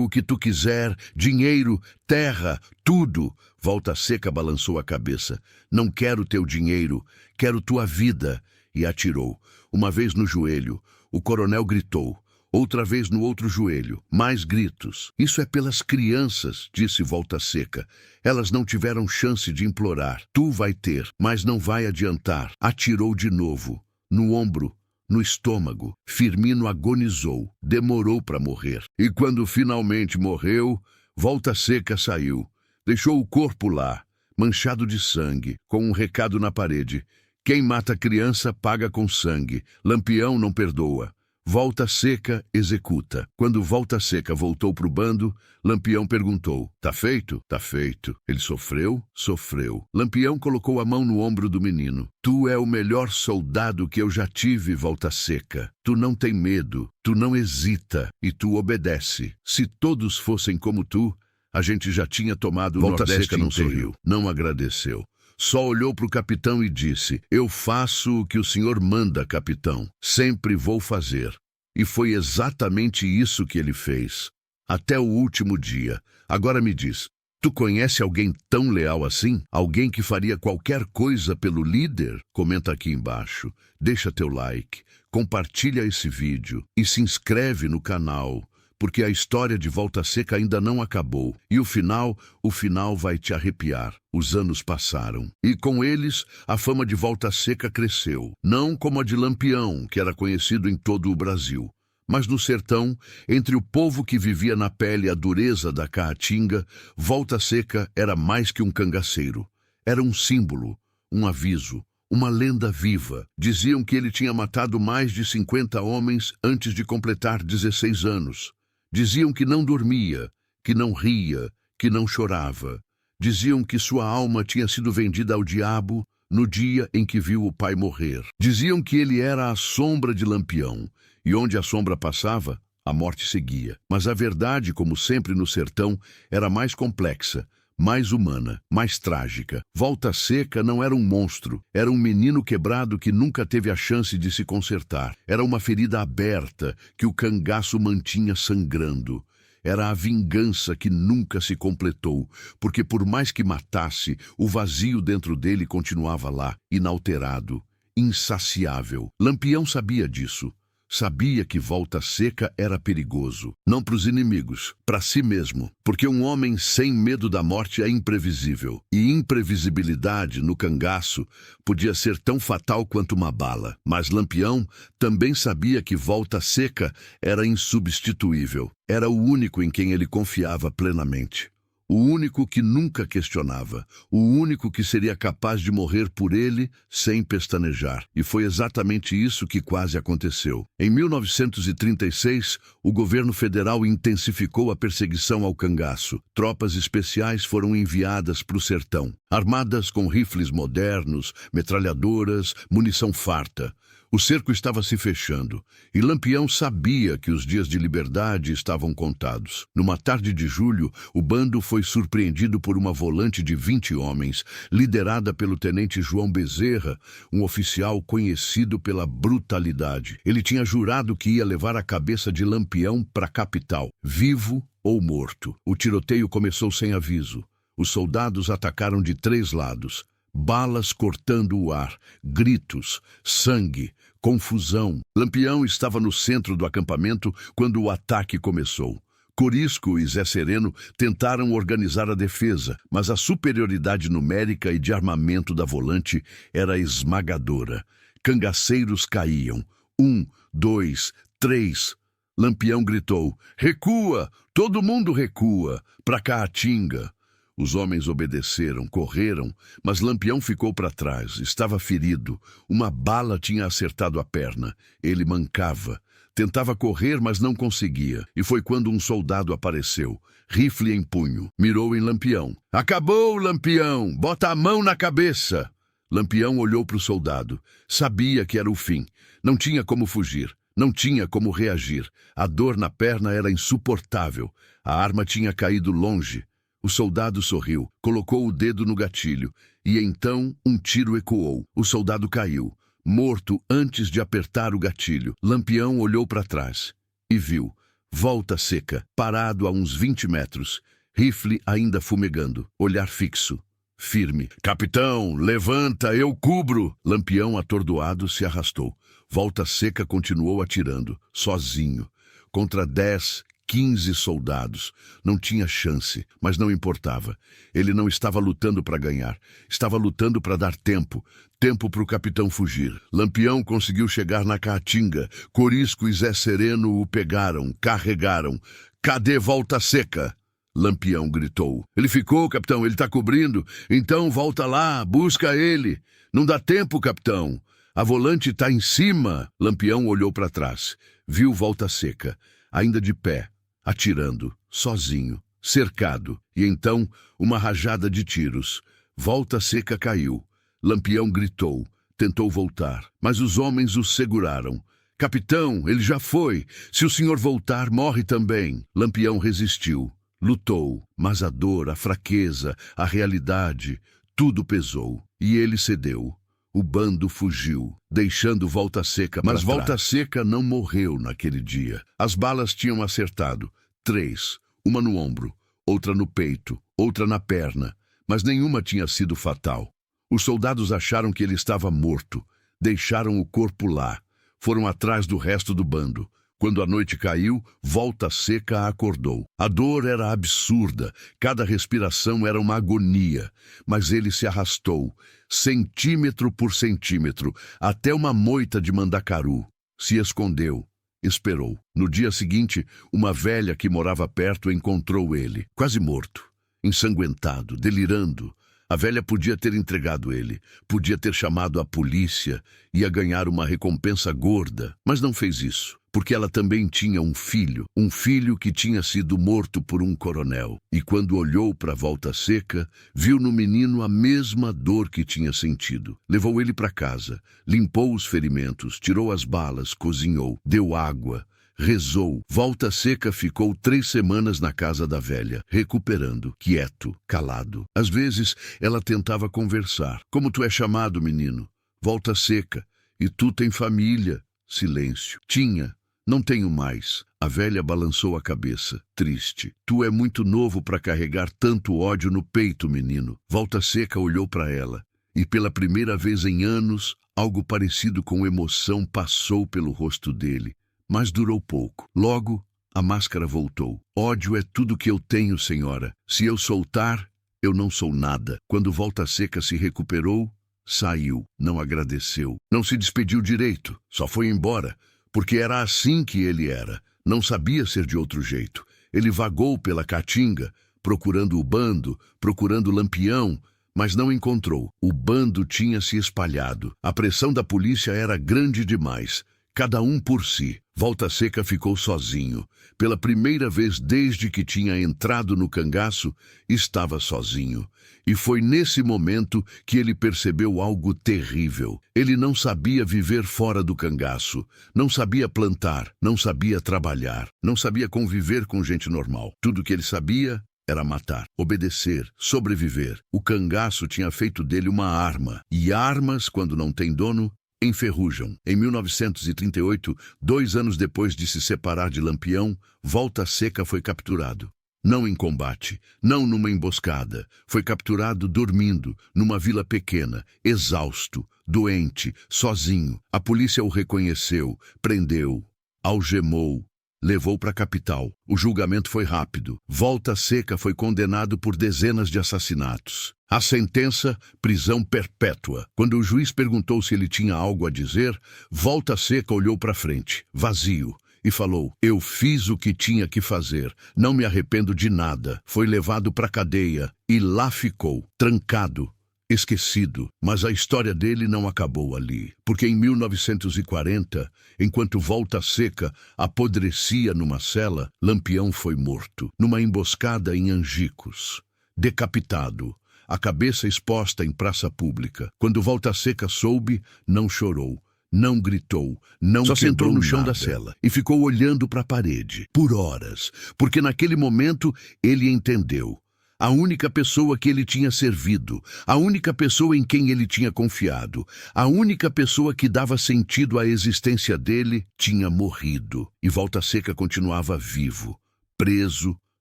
o que tu quiser, dinheiro, terra, tudo. Volta Seca balançou a cabeça. Não quero teu dinheiro, quero tua vida. E atirou. Uma vez no joelho, o coronel gritou. Outra vez no outro joelho, mais gritos. Isso é pelas crianças, disse Volta Seca. Elas não tiveram chance de implorar. Tu vai ter, mas não vai adiantar. Atirou de novo, no ombro, no estômago. Firmino agonizou, demorou para morrer. E quando finalmente morreu, Volta Seca saiu. Deixou o corpo lá, manchado de sangue, com um recado na parede. Quem mata criança paga com sangue. Lampião não perdoa. Volta Seca executa. Quando Volta Seca voltou para o bando, Lampião perguntou. Tá feito? Tá feito. Ele sofreu? Sofreu. Lampião colocou a mão no ombro do menino. Tu é o melhor soldado que eu já tive, Volta Seca. Tu não tem medo, tu não hesita e tu obedece. Se todos fossem como tu, a gente já tinha tomado o Volta Seca não sorriu, não agradeceu. Só olhou para o capitão e disse, eu faço o que o senhor manda, capitão. Sempre vou fazer. E foi exatamente isso que ele fez. Até o último dia. Agora me diz, tu conhece alguém tão leal assim? Alguém que faria qualquer coisa pelo líder? Comenta aqui embaixo. Deixa teu like, compartilha esse vídeo e se inscreve no canal. Porque a história de Volta Seca ainda não acabou. E o final vai te arrepiar. Os anos passaram. E com eles, a fama de Volta Seca cresceu. Não como a de Lampião, que era conhecido em todo o Brasil. Mas no sertão, entre o povo que vivia na pele a dureza da caatinga, Volta Seca era mais que um cangaceiro. Era um símbolo, um aviso, uma lenda viva. Diziam que ele tinha matado mais de 50 homens antes de completar 16 anos. Diziam que não dormia, que não ria, que não chorava. Diziam que sua alma tinha sido vendida ao diabo no dia em que viu o pai morrer. Diziam que ele era a sombra de Lampião, e onde a sombra passava, a morte seguia. Mas a verdade, como sempre no sertão, era mais complexa, mais humana, mais trágica. Volta Seca não era um monstro, era um menino quebrado que nunca teve a chance de se consertar. Era uma ferida aberta que o cangaço mantinha sangrando. Era a vingança que nunca se completou, porque por mais que matasse, o vazio dentro dele continuava lá, inalterado, insaciável. Lampião sabia disso. sabia que Volta Seca era perigoso. Não para os inimigos, para si mesmo. Porque um homem sem medo da morte é imprevisível. E imprevisibilidade, no cangaço, podia ser tão fatal quanto uma bala. Mas Lampião também sabia que Volta Seca era insubstituível. Era o único em quem ele confiava plenamente. O único que nunca questionava, o único que seria capaz de morrer por ele sem pestanejar. E foi exatamente isso que quase aconteceu. Em 1936, o governo federal intensificou a perseguição ao cangaço. Tropas especiais foram enviadas para o sertão, armadas com rifles modernos, metralhadoras, munição farta. O cerco estava se fechando, e Lampião sabia que os dias de liberdade estavam contados. Numa tarde de julho, o bando foi surpreendido por uma volante de 20 homens, liderada pelo tenente João Bezerra, um oficial conhecido pela brutalidade. Ele tinha jurado que ia levar a cabeça de Lampião para a capital, vivo ou morto. O tiroteio começou sem aviso. Os soldados atacaram de 3 lados. Balas cortando o ar, gritos, sangue, confusão. Lampião estava no centro do acampamento quando o ataque começou. Corisco e Zé Sereno tentaram organizar a defesa, mas a superioridade numérica e de armamento da volante era esmagadora. Cangaceiros caíam. 1, 2, 3. Lampião gritou: "Recua! Todo mundo recua! Pra Caatinga!" Os homens obedeceram, correram, mas Lampião ficou para trás. Estava ferido. Uma bala tinha acertado a perna. Ele mancava. Tentava correr, mas não conseguia. E foi quando um soldado apareceu, rifle em punho. Mirou em Lampião. "Acabou, Lampião! Bota a mão na cabeça!" Lampião olhou para o soldado. Sabia que era o fim. Não tinha como fugir. Não tinha como reagir. A dor na perna era insuportável. A arma tinha caído longe. O soldado sorriu, colocou o dedo no gatilho, e então um tiro ecoou. O soldado caiu, morto antes de apertar o gatilho. Lampião olhou para trás e viu Volta Seca, parado a uns 20 metros, rifle ainda fumegando, olhar fixo, firme. "Capitão, levanta, eu cubro!" Lampião, atordoado, se arrastou. Volta Seca continuou atirando, sozinho, contra 10, 15 soldados. Não tinha chance, mas não importava. Ele não estava lutando para ganhar. Estava lutando para dar tempo. Tempo para o capitão fugir. Lampião conseguiu chegar na Caatinga. Corisco e Zé Sereno o pegaram, carregaram. "Cadê Volta Seca?" Lampião gritou. "Ele ficou, capitão, ele está cobrindo. Então volta lá, busca ele." "Não dá tempo, capitão. A volante está em cima." Lampião olhou para trás. Viu Volta Seca, ainda de pé, atirando, sozinho, cercado. E então, uma rajada de tiros. Volta Seca caiu. Lampião gritou. Tentou voltar, mas os homens o seguraram. "Capitão, ele já foi. Se o senhor voltar, morre também." Lampião resistiu. Lutou, mas a dor, a fraqueza, a realidade, tudo pesou. E ele cedeu. O bando fugiu, deixando Volta Seca para trás. Mas Volta Seca não morreu naquele dia. As balas tinham acertado. 3, uma no ombro, outra no peito, outra na perna, mas nenhuma tinha sido fatal. Os soldados acharam que ele estava morto. Deixaram o corpo lá. Foram atrás do resto do bando. Quando a noite caiu, Volta Seca acordou. A dor era absurda, cada respiração era uma agonia, mas ele se arrastou, centímetro por centímetro, até uma moita de mandacaru. Se escondeu, esperou. No dia seguinte, uma velha que morava perto encontrou ele, quase morto, ensanguentado, delirando. A velha podia ter entregado ele, podia ter chamado a polícia, ia ganhar uma recompensa gorda, mas não fez isso. Porque ela também tinha um filho que tinha sido morto por um coronel. E quando olhou para Volta Seca, viu no menino a mesma dor que tinha sentido. Levou ele para casa, limpou os ferimentos, tirou as balas, cozinhou, deu água, rezou. Volta Seca ficou 3 semanas na casa da velha, recuperando, quieto, calado. Às vezes, ela tentava conversar. "Como tu é chamado, menino?" "Volta Seca." "E tu tem família?" Silêncio. "Tinha. Não tenho mais." A velha balançou a cabeça, triste. "Tu é muito novo para carregar tanto ódio no peito, menino." Volta Seca olhou para ela, e pela primeira vez em anos, algo parecido com emoção passou pelo rosto dele. mas durou pouco. Logo, a máscara voltou. Ódio é tudo que eu tenho, senhora. Se eu soltar, eu não sou nada. Quando Volta Seca se recuperou, saiu, não agradeceu. Não se despediu direito, só foi embora, porque era assim que ele era. Não sabia ser de outro jeito. Ele vagou pela Caatinga, procurando o bando, procurando o Lampião, mas não encontrou. O bando tinha se espalhado. A pressão da polícia era grande demais. Cada um por si. Volta Seca ficou sozinho. Pela primeira vez desde que tinha entrado no cangaço, estava sozinho. E foi nesse momento que ele percebeu algo terrível. Ele não sabia viver fora do cangaço. Não sabia plantar, não sabia trabalhar, não sabia conviver com gente normal. Tudo que ele sabia era matar, obedecer, sobreviver. O cangaço tinha feito dele uma arma. E armas, quando não têm dono, enferrujam. Em 1938, 2 anos depois de se separar de Lampião, Volta Seca foi capturado. Não em combate, não numa emboscada. Foi capturado dormindo, numa vila pequena, exausto, doente, sozinho. A polícia o reconheceu, prendeu, algemou, levou para a capital. O julgamento foi rápido. Volta Seca foi condenado por dezenas de assassinatos. A sentença, prisão perpétua. Quando o juiz perguntou se ele tinha algo a dizer, Volta Seca olhou para frente, vazio, e falou: "Eu fiz o que tinha que fazer, não me arrependo de nada." Foi levado para a cadeia e lá ficou, trancado, esquecido. Mas a história dele não acabou ali, porque em 1940, enquanto Volta Seca apodrecia numa cela, Lampião foi morto, numa emboscada em Angicos, decapitado, a cabeça exposta em praça pública. Quando Volta Seca soube, não chorou, não gritou, não só sentou no chão da cela e ficou olhando para a parede, por horas, porque naquele momento ele entendeu. A única pessoa que ele tinha servido, a única pessoa em quem ele tinha confiado, a única pessoa que dava sentido à existência dele, tinha morrido. E Volta Seca continuava vivo, preso,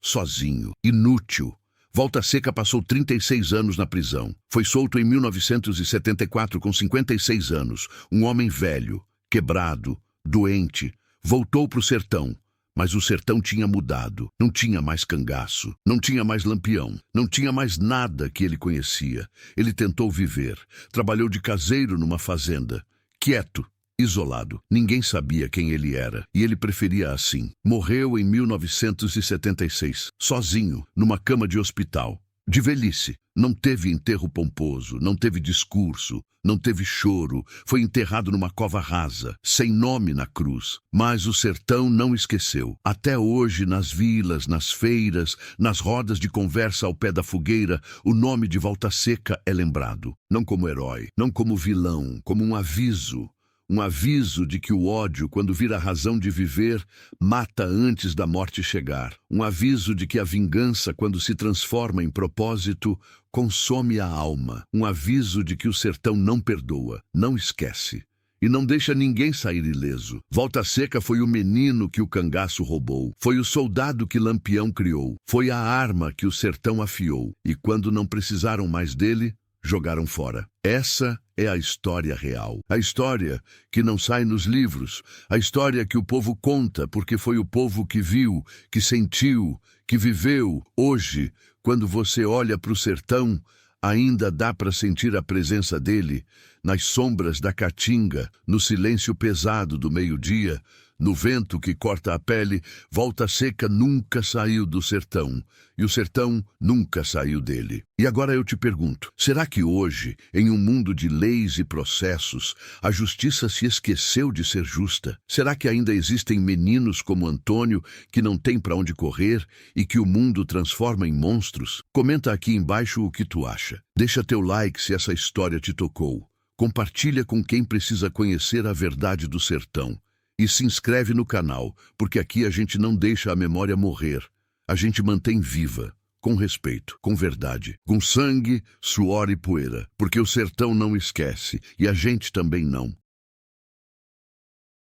sozinho, inútil. Volta Seca passou 36 anos na prisão. Foi solto em 1974 com 56 anos. Um homem velho, quebrado, doente. Voltou para o sertão. Mas o sertão tinha mudado. Não tinha mais cangaço. Não tinha mais Lampião. Não tinha mais nada que ele conhecia. Ele tentou viver. Trabalhou de caseiro numa fazenda. Quieto, isolado. Ninguém sabia quem ele era. E ele preferia assim. Morreu em 1976, sozinho, numa cama de hospital. De velhice. Não teve enterro pomposo, não teve discurso, não teve choro. Foi enterrado numa cova rasa, sem nome na cruz. Mas o sertão não esqueceu. Até hoje, nas vilas, nas feiras, nas rodas de conversa ao pé da fogueira, o nome de Volta Seca é lembrado. Não como herói, não como vilão, como um aviso. Um aviso de que o ódio, quando vira razão de viver, mata antes da morte chegar. Um aviso de que a vingança, quando se transforma em propósito, consome a alma. Um aviso de que o sertão não perdoa, não esquece. E não deixa ninguém sair ileso. Volta Seca foi o menino que o cangaço roubou. Foi o soldado que Lampião criou. Foi a arma que o sertão afiou. E quando não precisaram mais dele, jogaram fora. Essa é a história real. A história que não sai nos livros. A história que o povo conta porque foi o povo que viu, que sentiu, que viveu. Hoje, quando você olha para o sertão, ainda dá para sentir a presença dele nas sombras da Caatinga, no silêncio pesado do meio-dia, no vento que corta a pele. Volta Seca nunca saiu do sertão, e o sertão nunca saiu dele. E agora eu te pergunto, será que hoje, em um mundo de leis e processos, a justiça se esqueceu de ser justa? Será que ainda existem meninos como Antônio que não têm para onde correr e que o mundo transforma em monstros? Comenta aqui embaixo o que tu acha. Deixa teu like se essa história te tocou. Compartilha com quem precisa conhecer a verdade do sertão. E se inscreve no canal, porque aqui a gente não deixa a memória morrer. A gente mantém viva, com respeito, com verdade, com sangue, suor e poeira. Porque o sertão não esquece, e a gente também não.